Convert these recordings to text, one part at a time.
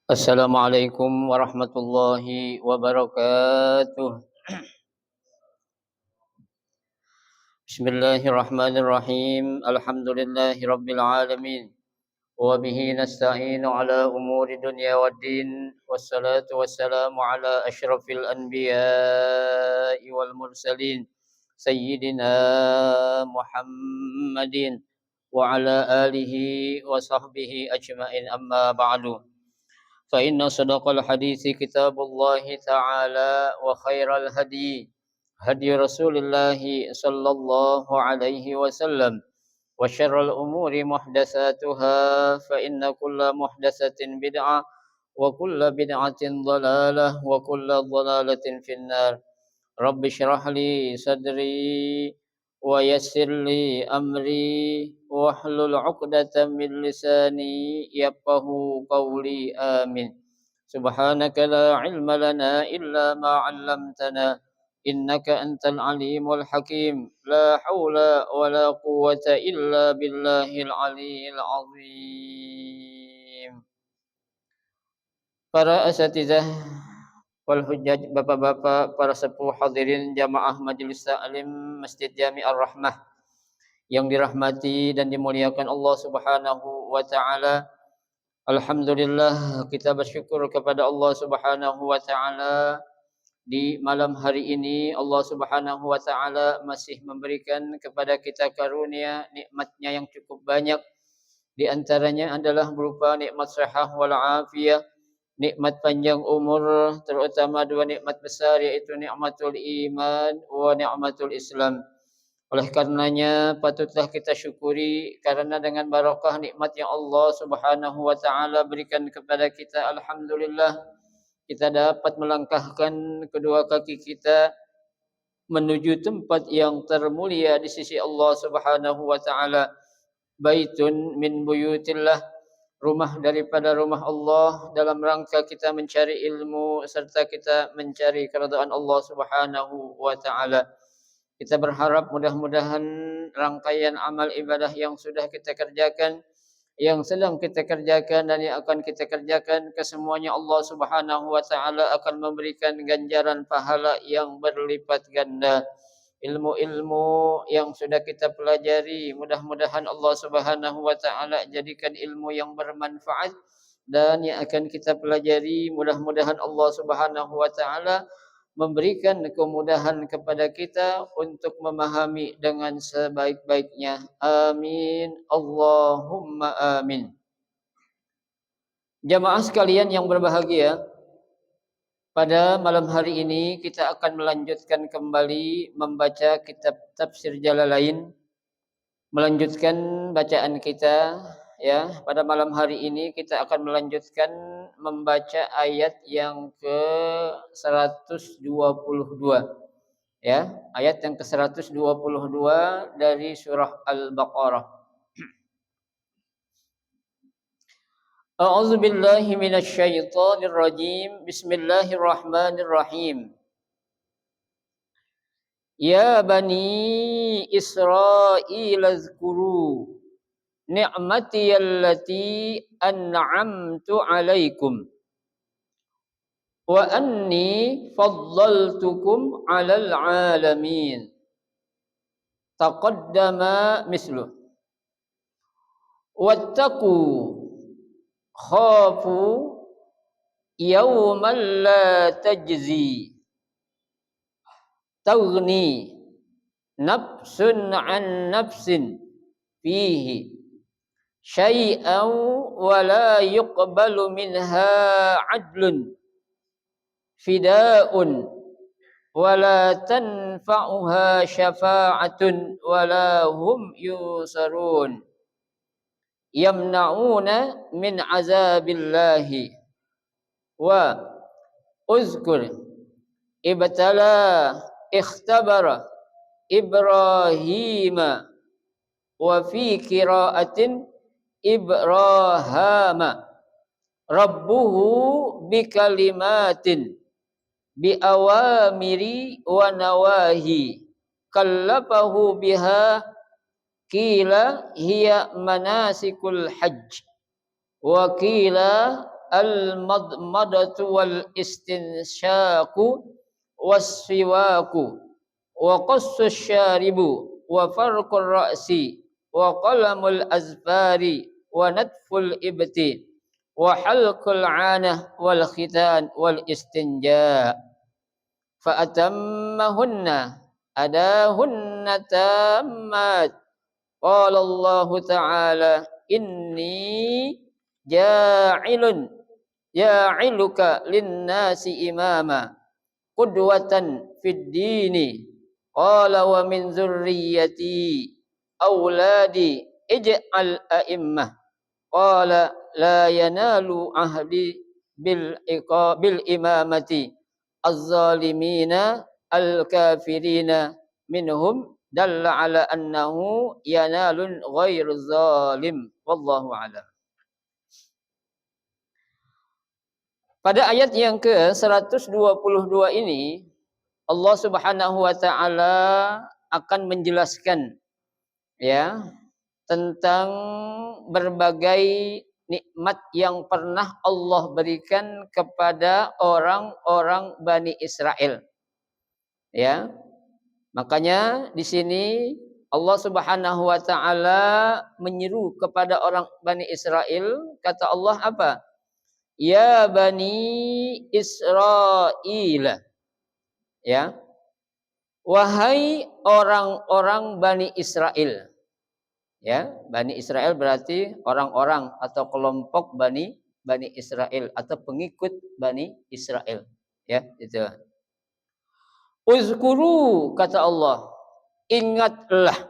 Assalamualaikum warahmatullahi wabarakatuh. Bismillahirrahmanirrahim. Alhamdulillahi rabbil alamin. Wa bihi nasta'inu ala umuri dunya waddin. Wassalatu wassalamu ala asyrafil anbiya'i wal mursalin. Sayyidina Muhammadin wa ala alihi wa sahbihi ajma'in amma ba'du. فإن صدق الحديث كتاب الله تعالى وخير الهدي هدي رسول الله صلى الله عليه وسلم وشر الأمور محدثاتها فإن كل محدثة بدعة وكل بدعة ضلالة وكل ضلالة في النار رب اشرح لي صدري ويسر لي أمري واحلل عقدة من لساني يفقه قولي آمين سبحانك لا علم لنا إلا ما علمتنا إنك أنت العليم الحكيم لا حول ولا قوة إلا بالله العلي العظيم. Para asatizah wal hujjaj, bapak-bapak, para sepuh, hadirin jamaah majelis taklim Masjid Jami Ar-Rahmah yang dirahmati dan dimuliakan Allah Subhanahu wa taala. Alhamdulillah, kita bersyukur kepada Allah Subhanahu wa taala di malam hari ini Allah Subhanahu wa taala masih memberikan kepada kita karunia nikmatnya yang cukup banyak. Di antaranya adalah berupa nikmat sihah wal afiyah, nikmat panjang umur, terutama dua nikmat besar yaitu nikmatul iman wa nikmatul Islam. Oleh karenanya patutlah kita syukuri karena dengan barakah nikmat yang Allah Subhanahu wa taala berikan kepada kita, alhamdulillah kita dapat melangkahkan kedua kaki kita menuju tempat yang termulia di sisi Allah Subhanahu wa taala. Baitun min buyutillah, rumah daripada rumah Allah, dalam rangka kita mencari ilmu serta kita mencari keridhaan Allah Subhanahu wa taala. Kita berharap mudah-mudahan rangkaian amal ibadah yang sudah kita kerjakan, yang sedang kita kerjakan dan yang akan kita kerjakan, kesemuanya Allah Subhanahu wa taala akan memberikan ganjaran pahala yang berlipat ganda. Ilmu-ilmu yang sudah kita pelajari, mudah-mudahan Allah Subhanahu wa taala jadikan ilmu yang bermanfaat, dan yang akan kita pelajari mudah-mudahan Allah Subhanahu wa taala memberikan kemudahan kepada kita untuk memahami dengan sebaik-baiknya. Amin. Allahumma amin. Jamaah sekalian yang berbahagia, pada malam hari ini kita akan melanjutkan kembali membaca kitab tafsir Jalalain, melanjutkan bacaan kita ya. Pada malam hari ini kita akan melanjutkan membaca ayat yang ke-122 ya, ayat yang ke-122 dari surah Al-Baqarah. A'udzu billahi minasy syaithanir rajim. Bismillahirrahmanirrahim. Ya bani Israil azkuru ni'mati allati an'amtu 'alaikum wa anni faddaltukum 'alal 'alamin. Taqaddama misluh. Wattaqu khafu yawman la tajzi taghni nafsun an nafsin fihi syai'an wa la yuqbalu minha adlun fida'un wa la tanfa'uha syafa'atun wa la hum yusarun yamna'una min azabillahi. Wa uzkur ibtala ikhtabara Ibrahima wa fi qira'atin Ibrahama rabbuhu bikalimatin bi awamiri wa nawahi kallafahu biha qila hiya manasikul hajj wa qila al-madmadatu wal istinsyaqu was-siwaku wa qassus syaribu wa farqur ra'si wa qalamul azfari wa natful ibti wa halqul 'anah wal khitan wal istinja fa atammahunna adahunna tammat qala Allah ta'ala inni ja'iluka lin-nasi imama qudwatan fid dini qala wa min dzurriyyati auladi ij'al a'immah qala la yanalu ahdi bil imamati az-zalimina al-kafirina minhum dalla ala annahu yanalun ghairu zalim wallahu a'lam. Pada ayat yang ke-122 ini Allah Subhanahu wa taala akan menjelaskan ya tentang berbagai nikmat yang pernah Allah berikan kepada orang-orang Bani Israel. Ya. Makanya di sini Allah Subhanahu wa taala menyeru kepada orang Bani Israel, kata Allah apa? Ya Bani Israil. Ya. Wahai orang-orang Bani Israel. Ya, Bani Israel berarti orang-orang atau kelompok Bani Israel atau pengikut Bani Israel. Ya, itu. Uzkuru kata Allah, ingatlah.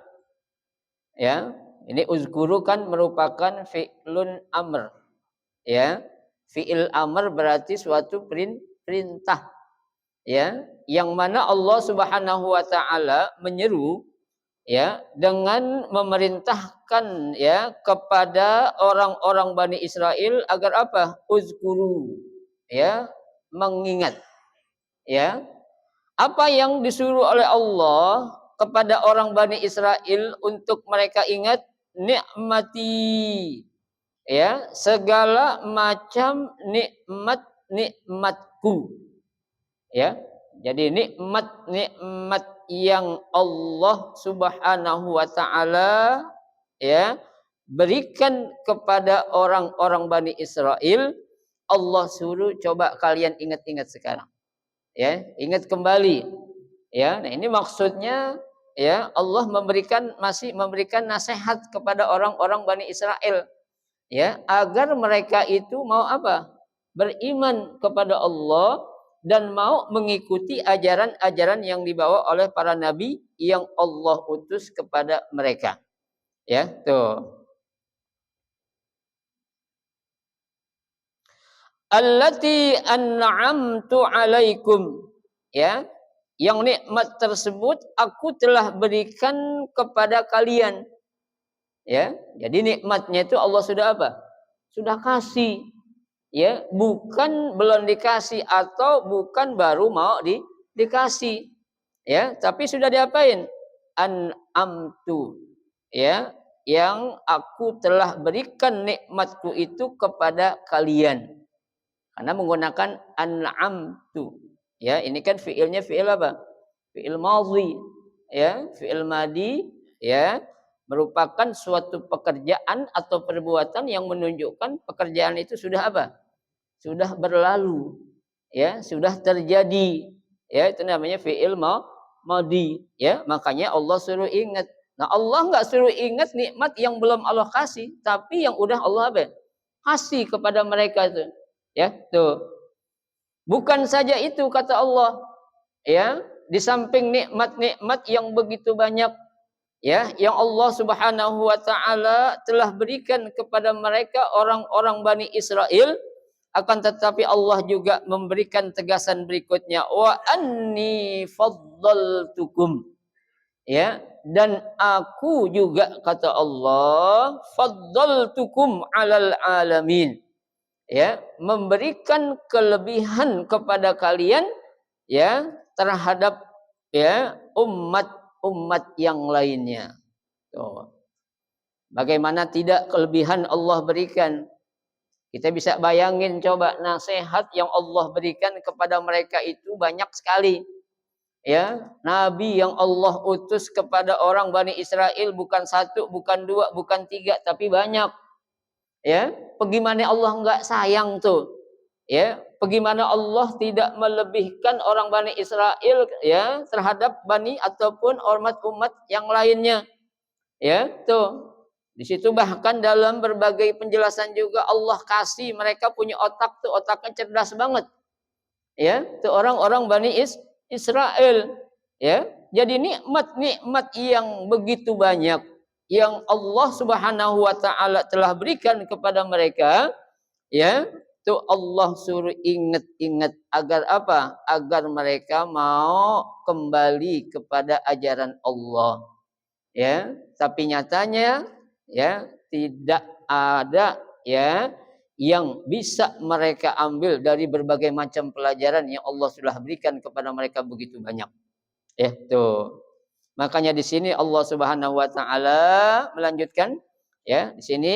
Ya, ini uzkuru kan merupakan fi'lun amr. Ya, fi'il amr berarti suatu perintah. Ya, yang mana Allah Subhanahu wa taala menyeru ya dengan memerintahkan ya kepada orang-orang Bani Israel agar apa? Uzkuru, ya, mengingat. Ya. Apa yang disuruh oleh Allah kepada orang Bani Israel untuk mereka ingat? Nikmati. Ya, segala macam nikmatku. Ya. Jadi nikmat yang Allah Subhanahu wa taala ya berikan kepada orang-orang Bani Israel, Allah suruh coba kalian ingat-ingat sekarang. Ya, ingat kembali. Ya, nah ini maksudnya ya Allah masih memberikan nasihat kepada orang-orang Bani Israel ya agar mereka itu mau apa? Beriman kepada Allah dan mau mengikuti ajaran-ajaran yang dibawa oleh para nabi yang Allah utus kepada mereka. Ya, tuh. Allati an'amtu 'alaikum. Ya. Yang nikmat tersebut aku telah berikan kepada kalian. Ya. Jadi nikmatnya itu Allah sudah apa? Sudah kasih. Ya, bukan belum dikasih atau bukan baru mau dikasih. Ya, tapi sudah diapain? An'amtu. Ya, yang aku telah berikan nikmatku itu kepada kalian. Karena menggunakan an'amtu. Ya, ini kan fiilnya fiil apa? Fiil madhi. Ya, fiil madi ya, merupakan suatu pekerjaan atau perbuatan yang menunjukkan pekerjaan itu sudah apa? Sudah berlalu. Ya, sudah terjadi. Ya, itu namanya fiil madi. Ya, makanya Allah suruh ingat. Nah, Allah enggak suruh ingat nikmat yang belum Allah kasih, tapi yang udah Allah apa? Kasih kepada mereka itu. Ya, tuh. Bukan saja itu kata Allah. Ya, di samping nikmat-nikmat yang begitu banyak ya yang Allah Subhanahu wa taala telah berikan kepada mereka orang-orang Bani Israel, akan tetapi Allah juga memberikan tegasan berikutnya, wa anni faddaltukum. Ya, dan aku juga kata Allah faddaltukum alal alamin. Ya, memberikan kelebihan kepada kalian ya terhadap ya umat yang lainnya. Tuh. Bagaimana tidak kelebihan Allah berikan? Kita bisa bayangin coba nasihat yang Allah berikan kepada mereka itu banyak sekali. Ya, nabi yang Allah utus kepada orang Bani Israel bukan satu, bukan dua, bukan tiga, tapi banyak. Ya, bagaimana Allah enggak sayang tuh? Ya, bagaimana Allah tidak melebihkan orang Bani Israel ya terhadap Bani ataupun umat-umat yang lainnya. Ya, tuh. Di situ bahkan dalam berbagai penjelasan juga Allah kasih mereka punya otak tuh, otaknya cerdas banget. Ya, tuh orang-orang Bani Israel. Ya, jadi nikmat-nikmat yang begitu banyak yang Allah Subhanahu wa taala telah berikan kepada mereka, ya, tuh Allah suruh ingat-ingat agar apa? Agar mereka mau kembali kepada ajaran Allah. Ya, tapi nyatanya ya tidak ada ya yang bisa mereka ambil dari berbagai macam pelajaran yang Allah sudah berikan kepada mereka begitu banyak. Ya, tuh. Makanya di sini Allah Subhanahu wa taala melanjutkan ya, di sini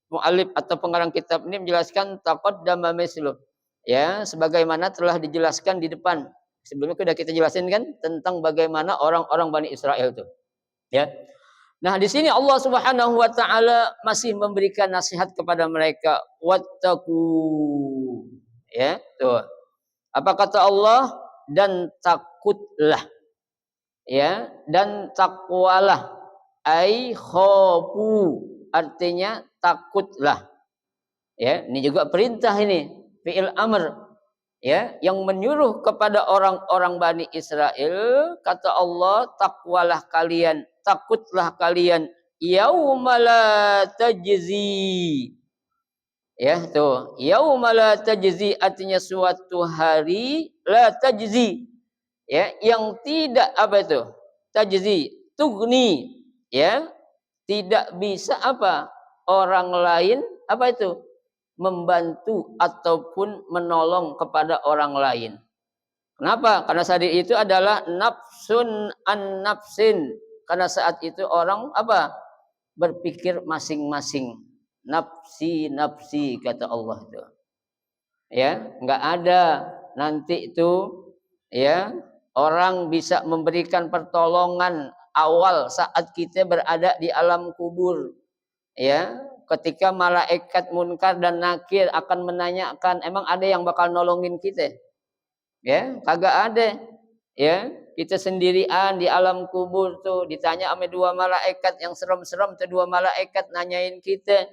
muallif atau pengarang kitab ini menjelaskan taqaddama mislu. Ya, sebagaimana telah dijelaskan di depan. Sebelumnya sudah kita jelasin kan tentang bagaimana orang-orang Bani Israel itu. Ya. Nah, di sini Allah Subhanahu wa taala masih memberikan nasihat kepada mereka, wattaqu. Ya, tuh. Apa kata Allah? Dan takutlah. Ya, dan takwalah. Ai khafu. Artinya takutlah. Ya, ini juga perintah ini, fi'il amr. Ya, yang menyuruh kepada orang-orang Bani Israel, kata Allah, takwalah kalian, takutlah kalian, yaumala tajzi. Ya, tuh, yaumala tajzi artinya suatu hari la tajzi. Ya, yang tidak apa itu? Tajzi, tugni, ya, tidak bisa apa? Orang lain apa itu? Membantu ataupun menolong kepada orang lain. Kenapa? Karena saat itu adalah nafsun an nafsin. Karena saat itu orang apa? Berpikir masing-masing. Nafsi nafsi kata Allah itu. Ya, enggak ada nanti itu ya orang bisa memberikan pertolongan awal saat kita berada di alam kubur. Ya, ketika malaikat munkar dan nakir akan menanyakan, emang ada yang bakal nolongin kita? Ya, kagak ada. Ya, kita sendirian di alam kubur tuh ditanya sama dua malaikat yang serem-serem tuh, dua malaikat nanyain kita.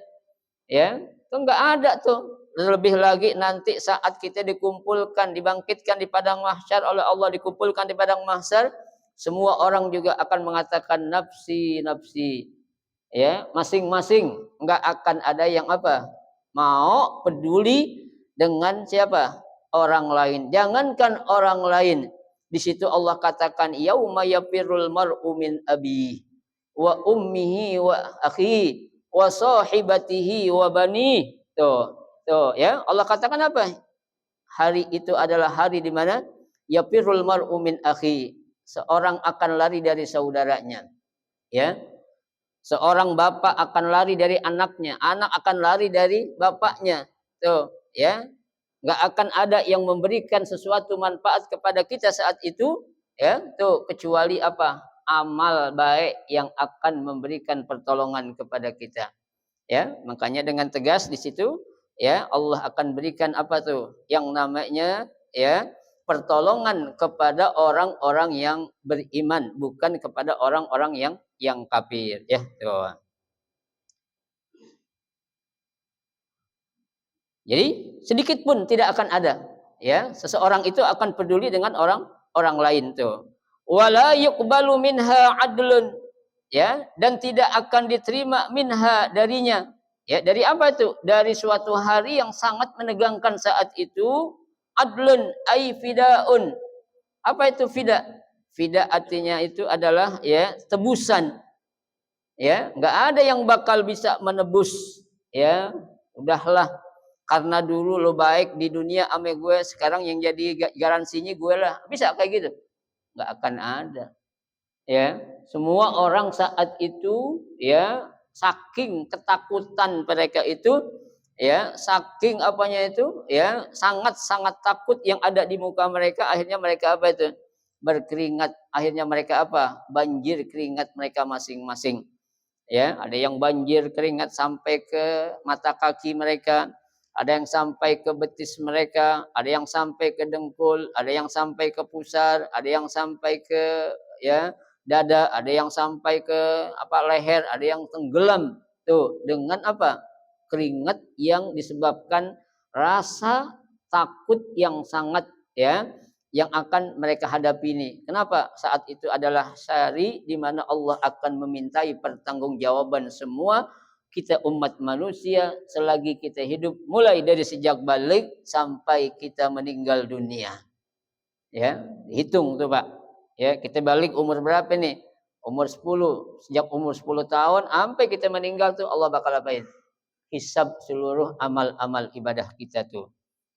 Ya, tuh enggak ada tuh. Lebih lagi nanti saat kita dikumpulkan, dibangkitkan di padang mahsyar oleh Allah, dikumpulkan di padang mahsyar, semua orang juga akan mengatakan nafsi nafsi. Ya, masing-masing, enggak akan ada yang apa? Mau peduli dengan siapa? Orang lain. Jangankan orang lain. Di situ Allah katakan yauma yafirul mar'u min abi wa ummihi wa akhi wa sahibatihi wa bani. Tuh, ya. Allah katakan apa? Hari itu adalah hari di mana yafirul mar'u min akhi. Seorang akan lari dari saudaranya. Ya. Seorang bapak akan lari dari anaknya, anak akan lari dari bapaknya. Tuh, ya. Enggak akan ada yang memberikan sesuatu manfaat kepada kita saat itu, ya. Tuh, kecuali apa? Amal baik yang akan memberikan pertolongan kepada kita. Ya, makanya dengan tegas di situ, ya, Allah akan berikan apa tuh? Yang namanya ya, pertolongan kepada orang-orang yang beriman, bukan kepada orang-orang yang kafir, ya, tuh. Jadi sedikit pun tidak akan ada, ya, seseorang itu akan peduli dengan orang lain tuh. Wala yuqbalu minha adlun, ya, dan tidak akan diterima minha darinya. Ya, dari apa itu? Dari suatu hari yang sangat menegangkan saat itu, adlun ay fidaun. Apa itu fida? Fida artinya itu adalah ya tebusan. Ya, enggak ada yang bakal bisa menebus. Ya, udahlah. Karena dulu lo baik di dunia ame gue, sekarang yang jadi garansinya gue lah. Bisa kayak gitu? Enggak akan ada. Ya, semua orang saat itu ya saking ketakutan mereka itu Ya, saking apanya itu, ya, sangat-sangat takut yang ada di muka mereka, akhirnya mereka apa itu? Berkeringat, akhirnya mereka apa? Banjir keringat mereka masing-masing. Ya, ada yang banjir keringat sampai ke mata kaki mereka, ada yang sampai ke betis mereka, ada yang sampai ke dengkul, ada yang sampai ke pusar, ada yang sampai ke, ya, dada, ada yang sampai ke apa leher, ada yang tenggelam tuh dengan apa? Keringat yang disebabkan rasa takut yang sangat, ya, yang akan mereka hadapi ini. Kenapa? Saat itu adalah hari di mana Allah akan memintai pertanggungjawaban semua kita umat manusia selagi kita hidup, mulai dari sejak balik sampai kita meninggal dunia. Ya, hitung tuh Pak. Ya, kita balik umur berapa nih? Umur 10. Sejak umur 10 tahun sampai kita meninggal tuh Allah bakal apain? Hisab seluruh amal-amal ibadah kita tuh.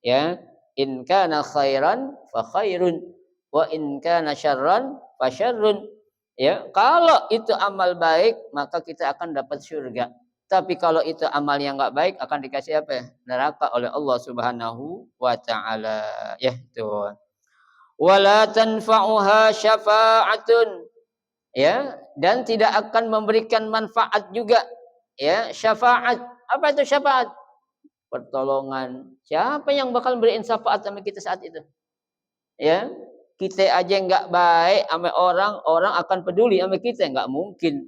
Ya, in kana khairan fa khairun wa in kana syarran fa syarrun. Ya, kalau itu amal baik maka kita akan dapat surga. Tapi kalau itu amal yang enggak baik akan dikasih apa? Neraka oleh Allah Subhanahu wa taala. Ya, itu. Wala tanfa'uha syafa'atun. Ya, dan tidak akan memberikan manfaat juga. Ya, syafaat. Apa itu syafaat? Pertolongan. Siapa yang bakal beriin syafaat sama kita saat itu? Ya, kita aja nggak baik sama orang, orang akan peduli sama kita, nggak mungkin.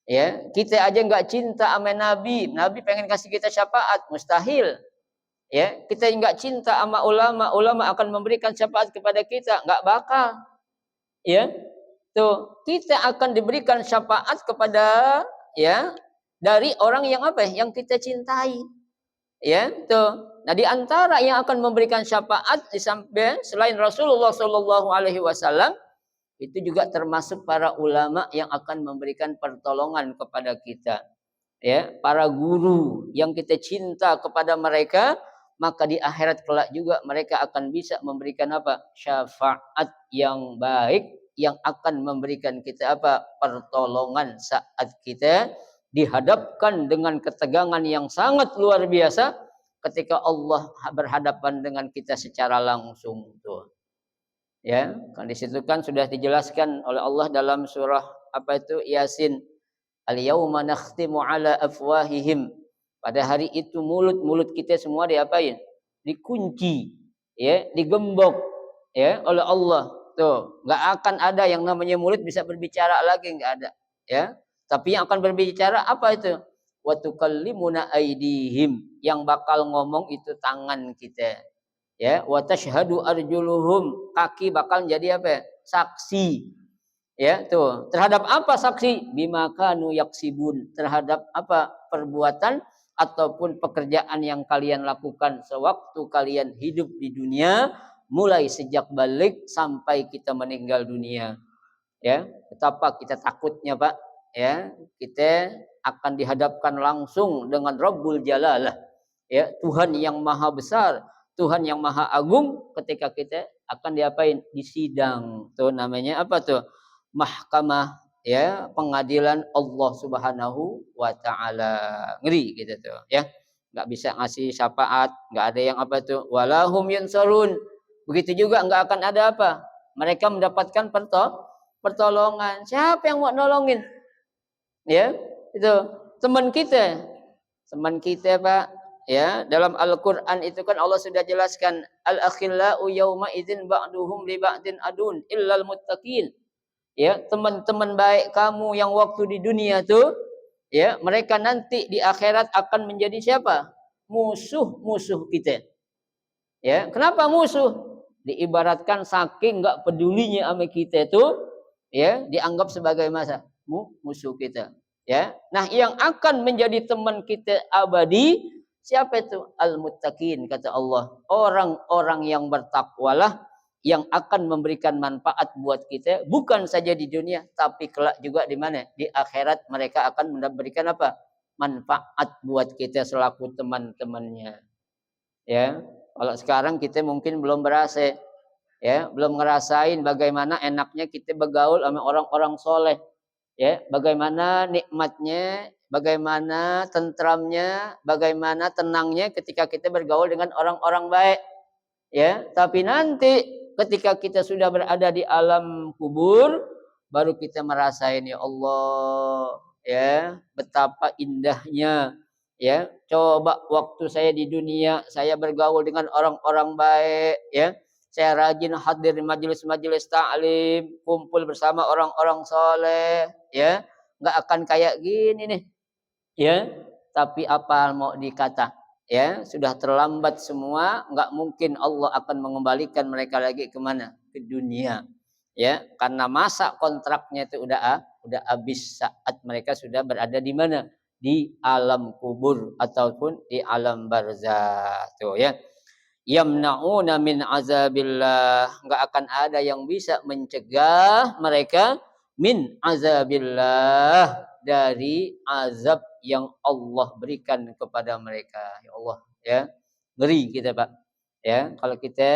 Ya, kita aja nggak cinta sama Nabi, Nabi pengen kasih kita syafaat, mustahil. Ya, kita nggak cinta sama ulama, ulama akan memberikan syafaat kepada kita, nggak bakal. Ya, tuh kita akan diberikan syafaat kepada, ya, dari orang yang apa? Yang kita cintai. Ya, tuh. Nah, di antara yang akan memberikan syafaat di samping selain Rasulullah Shallallahu alaihi wasallam itu juga termasuk para ulama yang akan memberikan pertolongan kepada kita. Ya, para guru yang kita cinta kepada mereka, maka di akhirat kelak juga mereka akan bisa memberikan apa? Syafaat yang baik yang akan memberikan kita apa? Pertolongan saat kita dihadapkan dengan ketegangan yang sangat luar biasa ketika Allah berhadapan dengan kita secara langsung tuh. Ya, kan di situ kan sudah dijelaskan oleh Allah dalam surah apa itu? Yasin. Al-yauma nakhtimu ala afwahihim. Pada hari itu mulut-mulut kita semua diapain? Dikunci, ya, digembok, ya, oleh Allah. Tuh, enggak akan ada yang namanya mulut bisa berbicara lagi, enggak ada, ya. Tapi yang akan berbicara apa itu? Wa tukallimuna aydihim. Yang bakal ngomong itu tangan kita. Ya, wa tashhadu arjuluhum. Kaki bakal jadi apa? Saksi. Ya, tuh. Terhadap apa saksi? Bima kanu yaksibun. Terhadap apa? Perbuatan ataupun pekerjaan yang kalian lakukan sewaktu kalian hidup di dunia, mulai sejak balik sampai kita meninggal dunia. Ya, betapa kita takutnya, Pak. Ya, kita akan dihadapkan langsung dengan Rabbul Jalalah. Ya, Tuhan yang maha besar, Tuhan yang maha agung, ketika kita akan diapain? Disidang. Tuh namanya apa tuh? Mahkamah, ya, pengadilan Allah Subhanahu wa taala. Ngeri gitu tuh, ya. Enggak bisa ngasih syafaat, enggak ada yang apa tuh? Walahum yunsarun. Begitu juga enggak akan ada apa? Mereka mendapatkan pertolongan. Siapa yang mau nolongin? Ya, itu teman kita. Teman kita, Pak. Ya, dalam Al-Qur'an itu kan Allah sudah jelaskan al-akhillau yauma idzin ba'duhum li ba'din adun illal muttaqin. Ya, teman-teman baik kamu yang waktu di dunia tuh, ya, mereka nanti di akhirat akan menjadi siapa? Musuh-musuh kita. Ya, kenapa musuh? Diibaratkan saking enggak pedulinya sama kita itu, ya, dianggap sebagai masa musuh kita. Ya. Nah, yang akan menjadi teman kita abadi siapa itu? Al-muttaqin kata Allah. Orang-orang yang bertakwalah yang akan memberikan manfaat buat kita bukan saja di dunia tapi kelak juga di mana? Di akhirat mereka akan memberikan apa? Manfaat buat kita selaku teman-temannya. Ya. Kalau sekarang kita mungkin belum berasa, ya, belum ngerasain bagaimana enaknya kita bergaul sama orang-orang soleh, ya, bagaimana nikmatnya bagaimana tentramnya, bagaimana tenangnya ketika kita bergaul dengan orang-orang baik. Ya, tapi nanti ketika kita sudah berada di alam kubur, baru kita merasain ya Allah, ya, betapa indahnya. Ya, coba waktu saya di dunia, saya bergaul dengan orang-orang baik, ya. Saya rajin hadir di majelis-majelis ta'lim, kumpul bersama orang-orang soleh, ya. Nggak akan kayak gini nih, ya. Tapi apa mau dikata? Ya, sudah terlambat semua, nggak mungkin Allah akan mengembalikan mereka lagi ke mana? Ke dunia. Ya, karena masa kontraknya itu udah habis saat mereka sudah berada di mana? Di alam kubur ataupun di alam barzah. Tuh ya. Yamna'una min azabillah, nggak akan ada yang bisa mencegah mereka min azabillah, dari azab yang Allah berikan kepada mereka. Ya Allah, ya. Ngeri kita, Pak. Ya, kalau kita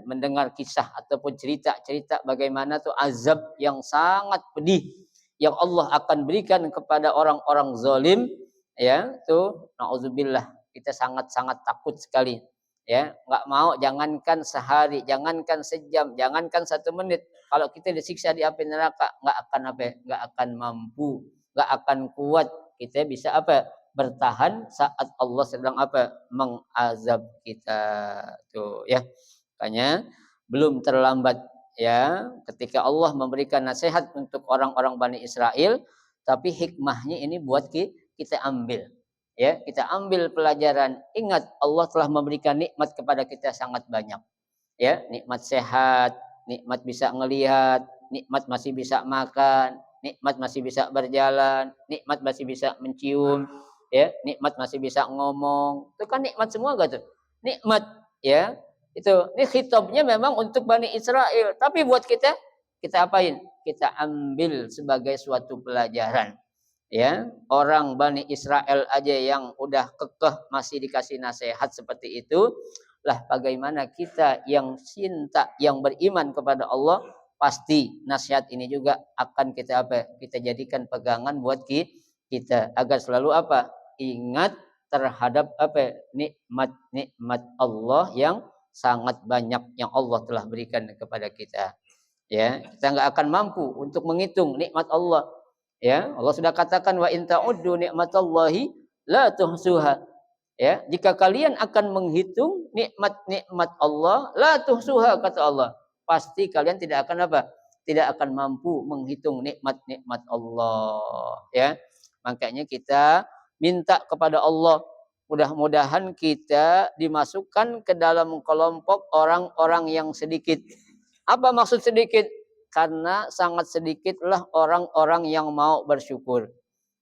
mendengar kisah ataupun cerita-cerita bagaimana tuh azab yang sangat pedih yang Allah akan berikan kepada orang-orang zalim, ya, tuh nauzubillah, kita sangat-sangat takut sekali. Ya, nggak mau, jangankan sehari, jangankan sejam, jangankan 1 menit. Kalau kita disiksa di api neraka, nggak akan apa? Nggak akan mampu, nggak akan kuat. Kita bisa apa? Bertahan saat Allah sedang apa? Mengazab kita. Tuh ya. Makanya belum terlambat ya ketika Allah memberikan nasihat untuk orang-orang Bani Israel, tapi hikmahnya ini buat kita ambil. Ya, kita ambil pelajaran. Ingat, Allah telah memberikan nikmat kepada kita sangat banyak. Ya, nikmat sehat, nikmat bisa ngelihat, nikmat masih bisa makan, nikmat masih bisa berjalan, nikmat masih bisa mencium, ya, nikmat masih bisa ngomong. Itu kan nikmat semua gak tuh? Nikmat, ya. Itu, ini khitabnya memang untuk Bani Israel, tapi buat kita apain? Kita ambil sebagai suatu pelajaran. Ya, orang Bani Israel aja yang udah kekeh masih dikasih nasihat seperti itu, lah bagaimana kita yang cinta, yang beriman kepada Allah, pasti nasihat ini juga akan kita apa? Kita jadikan pegangan buat kita agar selalu apa? Ingat terhadap apa? Nikmat-nikmat Allah yang sangat banyak yang Allah telah berikan kepada kita. Ya, kita nggak akan mampu untuk menghitung nikmat Allah. Ya, Allah sudah katakan wa in ta'uddu nikmatallahi la tuhsuha. Ya, jika kalian akan menghitung nikmat-nikmat Allah, la tuhsuha kata Allah, pasti kalian tidak akan apa? Tidak akan mampu menghitung nikmat-nikmat Allah, ya. Makanya kita minta kepada Allah, mudah-mudahan kita dimasukkan ke dalam kelompok orang-orang yang sedikit. Apa maksud sedikit? Karena sangat sedikitlah orang-orang yang mau bersyukur.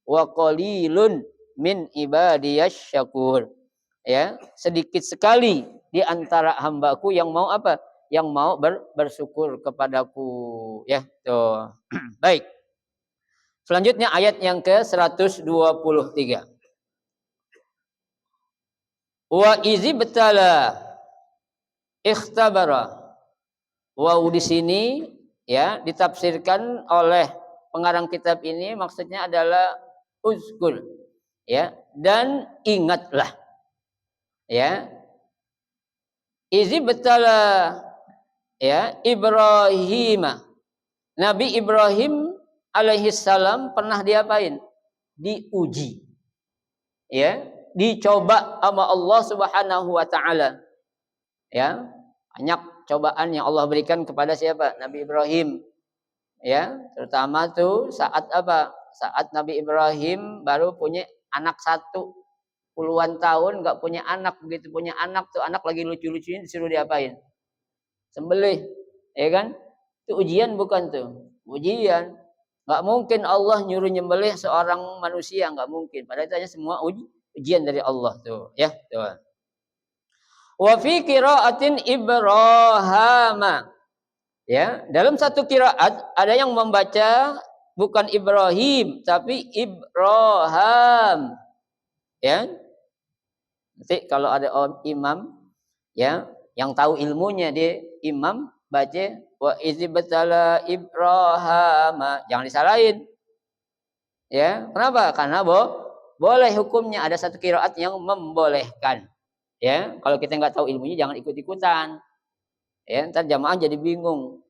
Wa qalilun min ibadiyasy syakur. Ya, sedikit sekali di antara hambaku yang mau apa? Yang mau bersyukur kepadaku. Ya, tuh. Baik. Selanjutnya ayat yang ke-123. Wa izibtala ikhtabara. Wow, di sini ya ditafsirkan oleh pengarang kitab ini maksudnya adalah uzkur, ya, dan ingatlah, ya, izibtala, ya, Ibrahim, Nabi Ibrahim alaihi salam pernah diapain? Diuji, ya, dicoba sama Allah Subhanahu wa taala, ya. Banyak cobaan yang Allah berikan kepada siapa? Nabi Ibrahim. Ya, terutama tuh saat apa? Saat Nabi Ibrahim baru punya anak satu, puluhan tahun nggak punya anak, begitu punya anak tuh anak lagi lucu-lucunya disuruh diapain? Sembelih, ya kan? Itu ujian bukan tuh? Ujian. Nggak mungkin Allah nyuruh nyembelih seorang manusia, nggak mungkin. Padahal itu hanya semua ujian dari Allah tuh, ya, tuh. Wa fi qiraatin Ibrahama. Ya, dalam satu qiraat ada yang membaca bukan Ibrahim tapi Ibrahim. Ya. Nanti kalau ada imam ya yang tahu ilmunya dia imam baca wa izibtala Ibrahama. Jangan disalahin. Ya, kenapa? Karena boleh hukumnya. Ada satu qiraat yang membolehkan. Ya, kalau kita nggak tahu ilmunya jangan ikut-ikutan. Ya, ntar jamaah jadi bingung.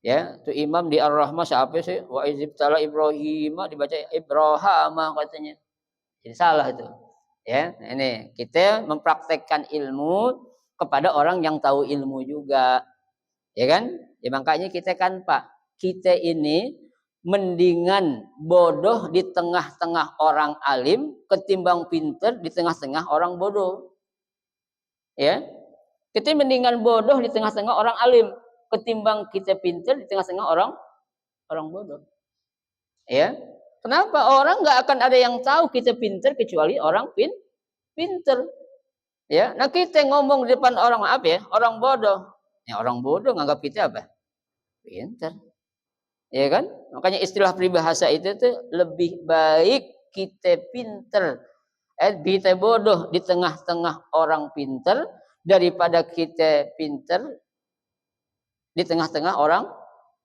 Ya, tuh imam di Ar-Rahmah siapa sih? Wa izibtala Ibrahim dibaca Ibrahim katanya. Jadi salah itu. Ya, ini kita mempraktekkan ilmu kepada orang yang tahu ilmu juga. Ya kan? Ya makanya kita kan Pak, kita ini mendingan bodoh di tengah-tengah orang alim ketimbang pinter di tengah-tengah orang bodoh. Ya. Kita mendingan bodoh di tengah-tengah orang alim ketimbang kita pinter di tengah-tengah orang bodoh. Ya. Kenapa? Orang nggak akan ada yang tahu kita pinter kecuali orang pinter. Ya. Nah kita ngomong di depan orang apa ya? Orang bodoh. Ya orang bodoh nganggap kita apa? Pinter. Ya kan? Makanya istilah peribahasa itu tuh lebih baik kita pinter, kita bodoh di tengah-tengah orang pinter daripada kita pinter di tengah-tengah orang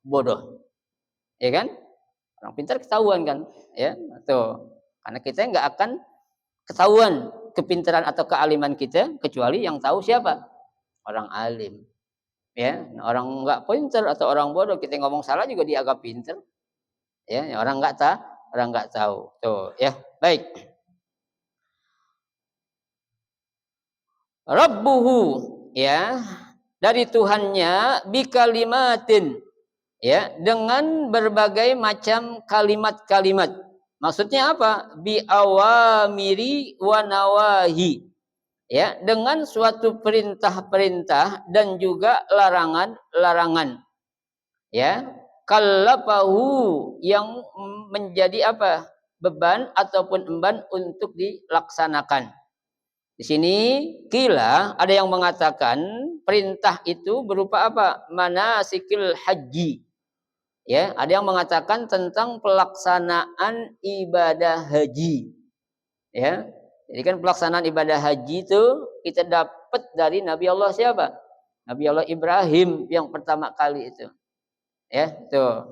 bodoh. Ya kan? Orang pinter ketahuan kan? Ya, tuh. Karena kita nggak akan ketahuan kepintaran atau kealiman kita kecuali yang tahu siapa? Orang alim. Ya, orang nggak pinter atau orang bodoh kita ngomong salah juga dianggap pinter. Ya, orang nggak tahu. Tuh, ya. Baik. Rabbuhu, ya, dari Tuhannya bikalimatin, ya, dengan berbagai macam kalimat-kalimat. Maksudnya apa? Bi awamiri wa nawahi. Ya, dengan suatu perintah-perintah dan juga larangan-larangan. Ya, kallafahu yang menjadi apa? Beban ataupun emban untuk dilaksanakan. Di sini kila ada yang mengatakan perintah itu berupa apa? Manasikil haji. Ya, ada yang mengatakan tentang pelaksanaan ibadah haji. Ya. Jadi kan pelaksanaan ibadah haji itu kita dapat dari Nabi Allah siapa? Nabi Allah Ibrahim yang pertama kali itu. Ya, tuh.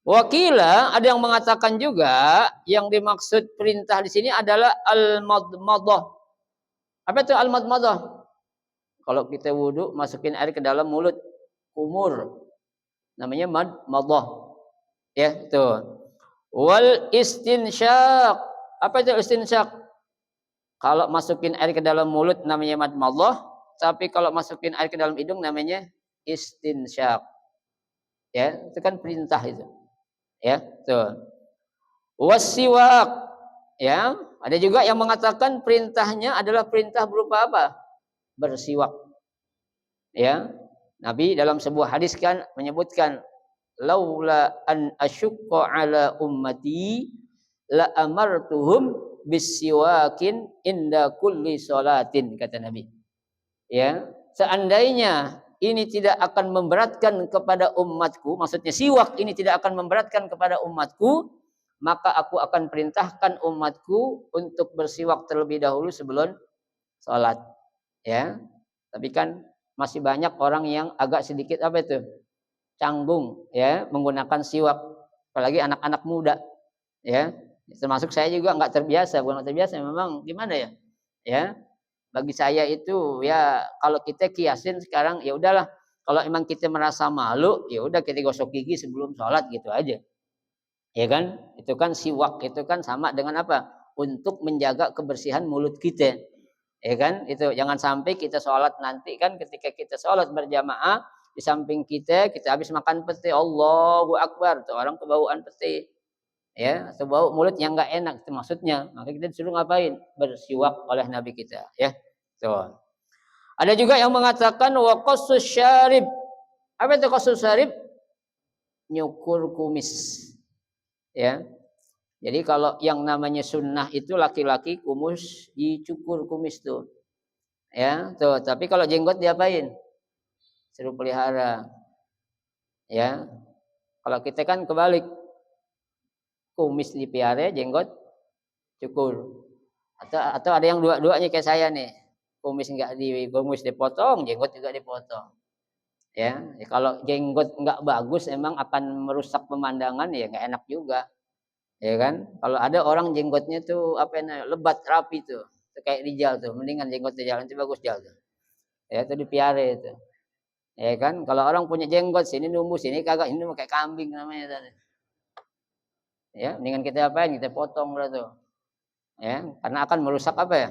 Wakila ada yang mengatakan juga yang dimaksud perintah di sini adalah al-madmadah. Apa itu al-madmadah? Kalau kita wudhu masukin air ke dalam mulut, kumur. Namanya madmadah. Ya, itu. Wal istinsyaq. Apa itu istinsyaq? Kalau masukin air ke dalam mulut namanya madmadah, tapi kalau masukin air ke dalam hidung namanya istinsyaq. Ya, itu kan perintah itu. Ya, tuh. Wasiwak. Ya, ada juga yang mengatakan perintahnya adalah perintah berupa apa? Bersiwak. Ya, Nabi dalam sebuah hadis kan menyebutkan laula an asyqa ala ummati la amartuhum bisiwakin inda kulli salatin kata Nabi. Ya, seandainya ini tidak akan memberatkan kepada umatku, maksudnya siwak ini tidak akan memberatkan kepada umatku, maka aku akan perintahkan umatku untuk bersiwak terlebih dahulu sebelum salat. Ya. Tapi kan masih banyak orang yang agak sedikit apa itu? Canggung ya menggunakan siwak, apalagi anak-anak muda. Ya. Termasuk saya juga nggak terbiasa, bukan terbiasa memang gimana ya? Ya. Bagi saya itu ya kalau kita kiasin sekarang ya udahlah, kalau emang kita merasa malu ya udah kita gosok gigi sebelum sholat gitu aja. Ya kan? Itu kan siwak itu kan sama dengan apa? Untuk menjaga kebersihan mulut kita. Ya kan? Itu jangan sampai kita sholat nanti kan ketika kita sholat berjamaah di samping kita habis makan pete Allahu Akbar tuh orang kebauan pete. Ya, atau bau mulut yang enggak enak itu maksudnya. Maka kita disuruh ngapain? Bersiwak oleh Nabi kita, ya. Tuh. Ada juga yang mengatakan wa qassus syarib. Apa itu qassus syarib? Nyukur kumis. Ya. Jadi kalau yang namanya sunnah itu laki-laki kumis dicukur kumis tuh. Ya, tuh. Tapi kalau jenggot diapain? Suruh pelihara. Ya. Kalau kita kan kebalik. Kumis dipelihara, jenggot cukur. Atau ada yang dua-duanya kayak saya nih. Kumis dipotong, jenggot juga dipotong. Ya, kalau jenggot enggak bagus emang akan merusak pemandangan ya enggak enak juga. Ya kan? Kalau ada orang jenggotnya tuh apa namanya? Lebat rapi tuh. Itu kayak Rijal tuh, mendingan jenggotnya jalan itu bagus Jal tuh. Ya itu dipiara itu. Ya kan? Kalau orang punya jenggot sini numbuh sini kagak ini kayak kambing namanya tadi. Ya, mendingan kita apain? Kita potong lah tuh. Ya, karena akan merusak apa ya?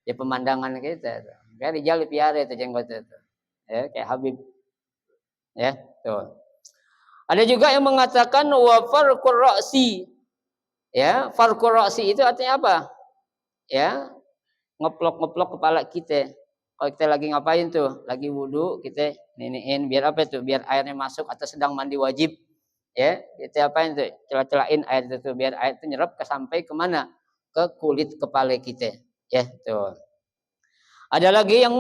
Ya pemandangan kita. Kayak Rijal dipiara itu jenggotnya itu. Ya, kayak Habib. Ya, tuh. Ada juga yang mengatakan wa farqur ra'si. Ya, farqur ra'si itu artinya apa? Ya, ngeplok-ngeplok kepala kita. Kalau kita lagi ngapain tuh? Lagi wudhu, kita niniin biar apa tuh? Biar airnya masuk atau sedang mandi wajib. Ya, kita apain tuh? Celah-celahin air itu biar air itu nyerap ke sampai kemana? Ke kulit kepala kita. Ya, tuh. Ada lagi yang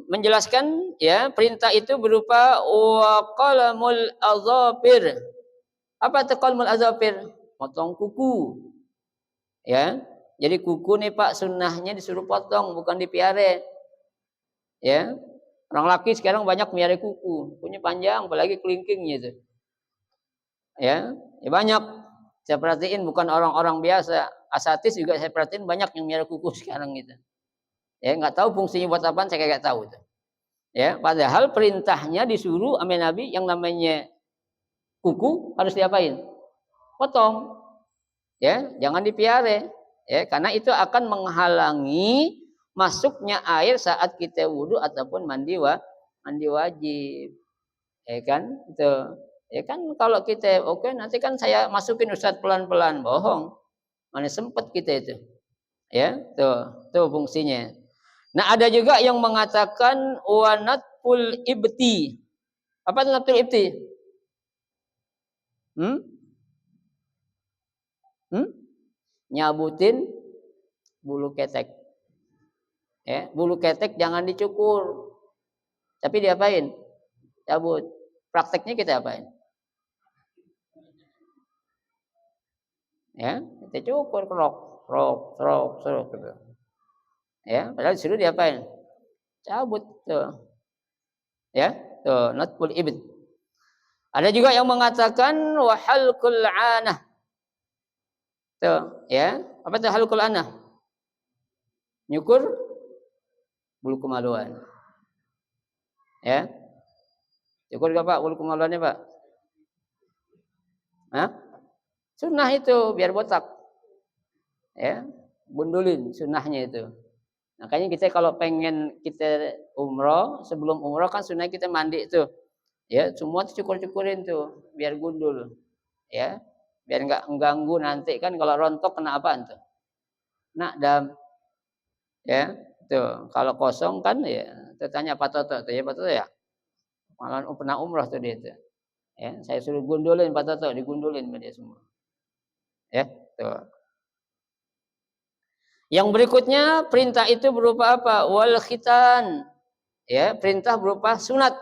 menjelaskan ya perintah itu berupa wa qalamul azafir. Apa itu qalamul azafir? Potong kuku. Ya. Jadi kuku nih Pak sunnahnya disuruh potong bukan dipiara. Ya. Orang laki sekarang banyak miara kuku, kukunya panjang apalagi kelingkingnya itu. Ya, ya banyak. Saya perhatiin bukan orang-orang biasa, asatis juga saya perhatiin banyak yang miara kuku sekarang itu. Ya, nggak tahu fungsinya buat apa, saya nggak tahu itu. Ya, padahal perintahnya disuruh sama Nabi yang namanya kuku harus diapain? Potong. Ya, jangan dipiara. Ya, karena itu akan menghalangi masuknya air saat kita wudhu ataupun mandi wajib. Ya kan? Itu. Ya kan kalau kita oke nanti kan saya masukin Ustaz pelan-pelan, bohong. Mana sempat kita itu. Ya, tuh fungsinya. Nah, ada juga yang mengatakan wanatful ibti. Apa itu natful ibti? Hmm? Hmm? Nyabutin bulu ketek. Ya, bulu ketek jangan dicukur. Tapi diapain? Cabut. Prakteknya kita apain? Ya, kita cukur krok gitu. Ya, padahal disuruh diapain? Cabut tuh. Ya, tuh natful ibd. Ada juga yang mengatakan wahalqul anah. Tuh, ya. Apa itu halqul anah? Nyukur bulu kemaluan. Ya. Cukur enggak Pak bulu kemaluannya Pak? Hah? Sunnah itu biar botak. Ya, gundulin sunnahnya itu. Makanya kita kalau pengen kita umroh, sebelum umroh kan sunnah kita mandi tuh. Ya, semua cukur-cukurin tuh biar gundul. Ya. Biar enggak mengganggu nanti kan kalau rontok kena apaan tuh? Nakdam. Ya, tuh. Kalau kosong kan ya, tanya Pak Toto tuh ya Pak Toto ya. Malah pernah umroh tuh dia tuh. Ya, saya suruh gundulin Pak Toto, digundulin sama dia semua. Ya, tuh. Yang berikutnya perintah itu berupa apa? Wal khitan. Ya, perintah berupa sunat.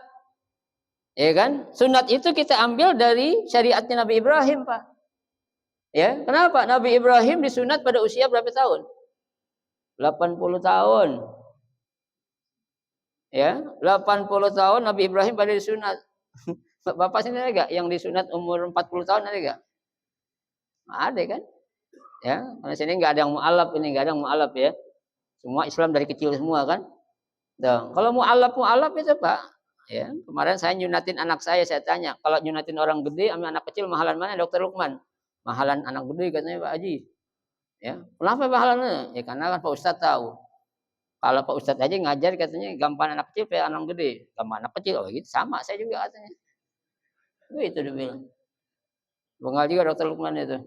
Ya kan? Sunat itu kita ambil dari syariatnya Nabi Ibrahim, Pak. Ya, kenapa? Nabi Ibrahim disunat pada usia berapa tahun? 80 tahun. Ya, 80 tahun Nabi Ibrahim pada disunat. Bapak sini ada enggak yang disunat umur 40 tahun ada enggak? Ada kan? Ya, karena sini enggak ada yang mualaf ini, enggak ada yang mualaf ya. Semua Islam dari kecil semua kan? Tuh, kalau mualaf itu Pak, ya. Kemarin saya nyunatin anak saya tanya, kalau nyunatin orang gede sama anak kecil mahalan mana Dokter Lukman? Mahalan anak gede katanya Pak Haji. Ya, kenapa mahalan? Ya karena kan Pak Ustadz tahu. Kalau Pak Ustadz aja ngajar katanya gampang anak kecil kayak anak gede. Gampang anak kecil, oh gitu sama saya juga katanya. Itu dia bilang. Bengal juga Dokter Lukman itu.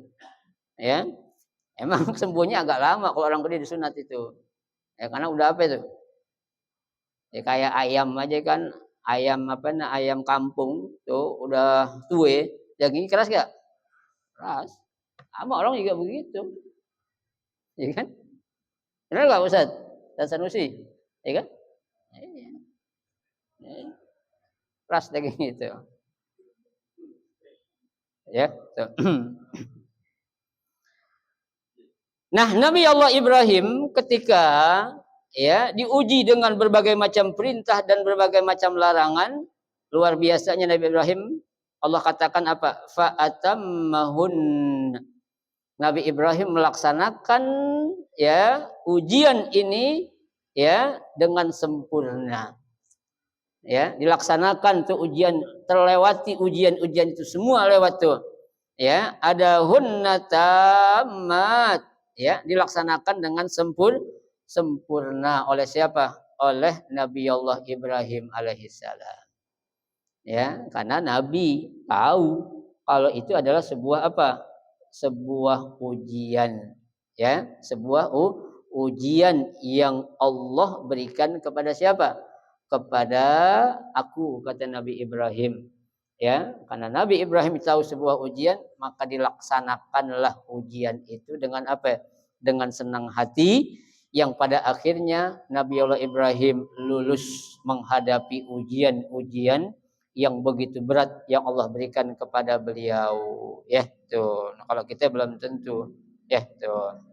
Ya. Emang sembuhnya agak lama kalau orang gede disunat itu. Ya karena udah apa itu? Ya kayak ayam aja kan, ayam apa nah ayam kampung tuh udah tua, daging keras gak? Keras. Sama orang juga begitu. Ya kan? Benar gak Ustaz? Ustaz Sanusi? Ya kan? Ya. Keras daging itu. Ya, tuh. Nah, Nabi Allah Ibrahim ketika ya diuji dengan berbagai macam perintah dan berbagai macam larangan, luar biasanya Nabi Ibrahim, Allah katakan apa? Fa atammahun. Nabi Ibrahim melaksanakan ya ujian ini ya dengan sempurna. Ya, dilaksanakan tuh ujian, terlewati ujian-ujian itu semua lewat tuh. Ya, ada hunnatamat ya, dilaksanakan dengan sempurna oleh siapa? Oleh Nabi Allah Ibrahim alaihissalam. Ya, karena Nabi tahu kalau itu adalah sebuah apa? Sebuah ujian. Ya, sebuah ujian yang Allah berikan kepada siapa? Kepada aku, kata Nabi Ibrahim. Ya, karena Nabi Ibrahim tahu sebuah ujian, maka dilaksanakanlah ujian itu dengan apa? Dengan senang hati, yang pada akhirnya Nabi Allah Ibrahim lulus menghadapi ujian-ujian yang begitu berat yang Allah berikan kepada beliau. Ya, tuh. Nah, kalau kita belum tentu. Ya, tuh.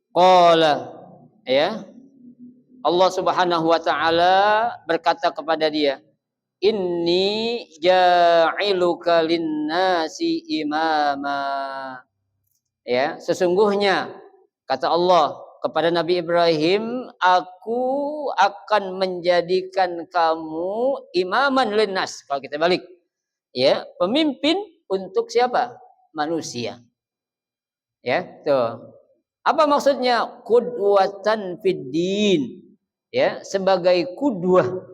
Qala ya, Allah Subhanahu wa taala berkata kepada dia, "Inni ja'iluka lin-nasi imama." Ya, sesungguhnya kata Allah kepada Nabi Ibrahim, "Aku akan menjadikan kamu imaman linnas." Kalau kita balik, ya, pemimpin untuk siapa? Manusia. Ya, tuh. Apa maksudnya? Qudwatan fid din. Ya, sebagai kudwah,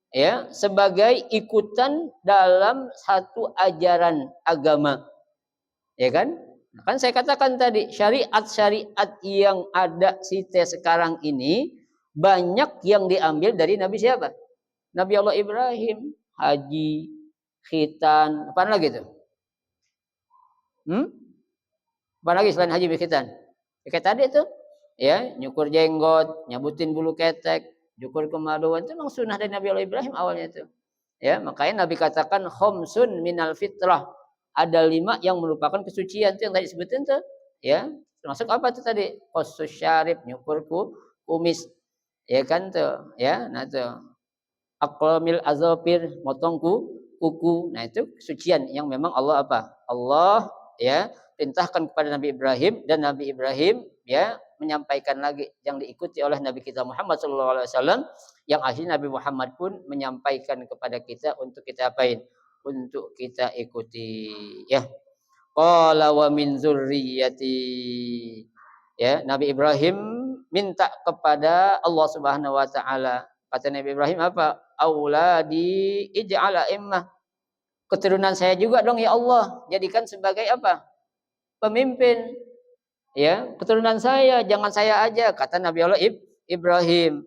ya, sebagai ikutan dalam satu ajaran agama. Ya kan? Kan saya katakan tadi, syariat-syariat yang ada sekarang ini banyak yang diambil dari Nabi siapa? Nabi Allah Ibrahim, haji, khitan, apa lagi itu? Apa lagi selain haji khitan? Kayak tadi itu, ya, nyukur jenggot, nyabutin bulu ketek, cukur kemaluan, itu memang sunnah dari Nabi Allah Ibrahim awalnya itu. Ya, makanya Nabi katakan khomsun minal fitrah. Ada 5 yang merupakan kesucian itu yang tadi sebutin tuh. Ya, termasuk apa tuh tadi? Qasus syarib, nyukur kumis. Ya kan tuh, ya. Nah tuh. Aqlamil azafir, motong kuku. Nah, itu kesucian yang memang Allah apa? Allah ya perintahkan kepada Nabi Ibrahim, dan Nabi Ibrahim ya menyampaikan lagi yang diikuti oleh Nabi kita Muhammad SAW, yang akhirnya Nabi Muhammad pun menyampaikan kepada kita untuk kita apain? Untuk kita ikuti ya. Qala wa min zurriyyati. Ya, Nabi Ibrahim minta kepada Allah Subhanahu wa taala. Kata Nabi Ibrahim apa? Auladi ij'ala immah. Keturunan saya juga dong ya Allah, jadikan sebagai apa? Pemimpin. Ya, keturunan saya, jangan saya aja, kata Nabi Allah Ibrahim.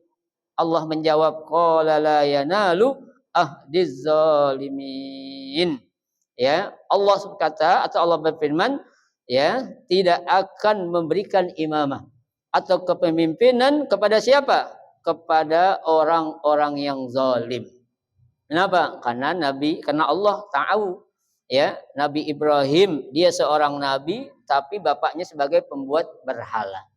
Allah menjawab, qala la yanalu ahdiz zalimin. Ya, Allah berkata atau Allah berfirman, ya, tidak akan memberikan imamah atau kepemimpinan kepada siapa? Kepada orang-orang yang zalim. Kenapa? Karena Allah tahu, ya, Nabi Ibrahim dia seorang nabi tapi bapaknya sebagai pembuat berhala.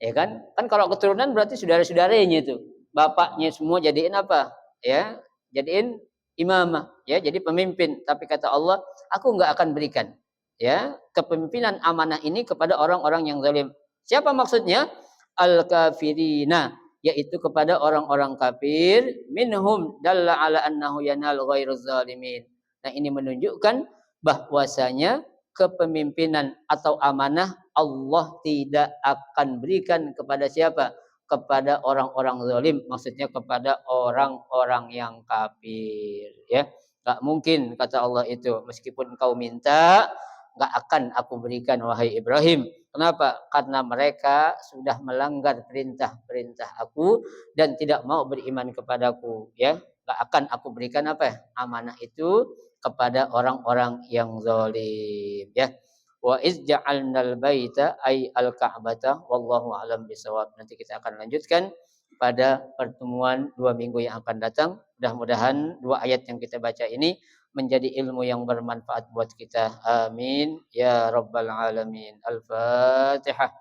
Ya kan? Kan kalau keturunan berarti saudara-saudaranya itu. Bapaknya semua jadiin apa? Ya, jadiin imamah, ya, jadi pemimpin. Tapi kata Allah, aku enggak akan berikan ya kepemimpinan amanah ini kepada orang-orang yang zalim. Siapa maksudnya? Al-kafirina, yaitu kepada orang-orang kafir, minhum dalla ala annahu yanal ghairuz zalimin. Nah, ini menunjukkan bahwasanya kepemimpinan atau amanah Allah tidak akan berikan kepada siapa? Kepada orang-orang zalim, maksudnya kepada orang-orang yang kafir, ya. Enggak mungkin kata Allah itu, meskipun engkau minta, enggak akan aku berikan wahai Ibrahim. Kenapa? Karena mereka sudah melanggar perintah-perintah aku dan tidak mau beriman kepadaku, ya. Enggak akan aku berikan apa? Amanah itu kepada orang-orang yang zalim, ya. Wa iz ja'alnal baita ay al-ka'bata wallahu alam bisawab. Nanti kita akan lanjutkan pada pertemuan 2 minggu yang akan datang. Mudah-mudahan 2 ayat yang kita baca ini menjadi ilmu yang bermanfaat buat kita. Amin ya rabbal alamin. Al-Fatihah.